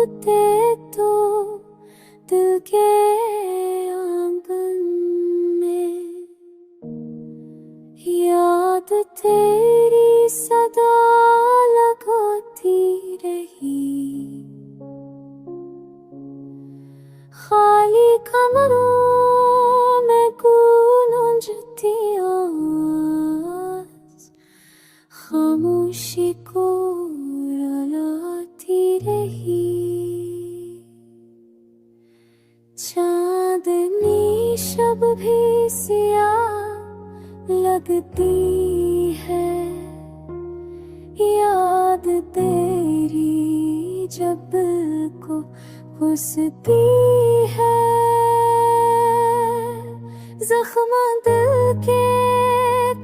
उगते तो दिल के आंगन में, याद तेरी सदा लगाती रही। खाली कमरों में गूंजती आवाज़ खामोशी को रुलाती रही। चांदनी शब भी सियाह लगती है, याद तेरी जब को घुसती है। जख्म दिल के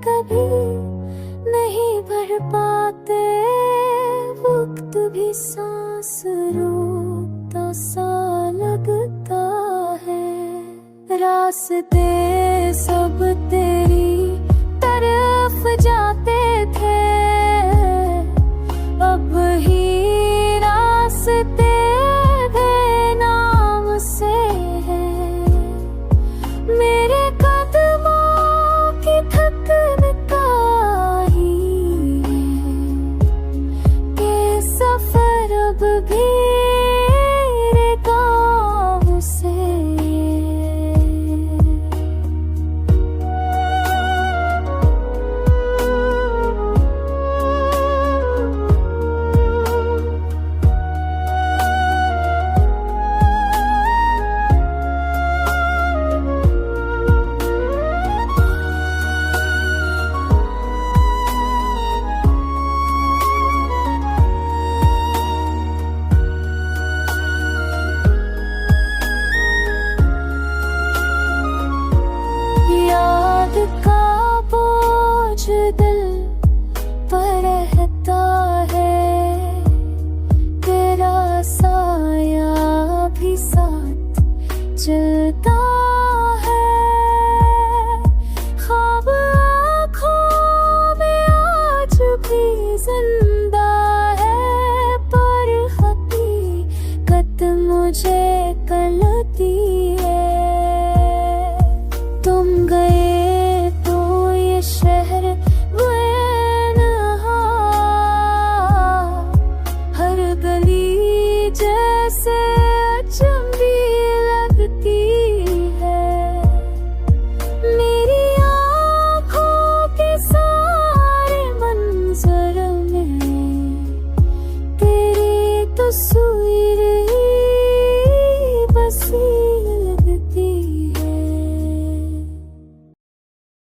कभी नहीं भर पाते, वक्त भी सांस रोकता सा लगता है। रास्ते सब तेरे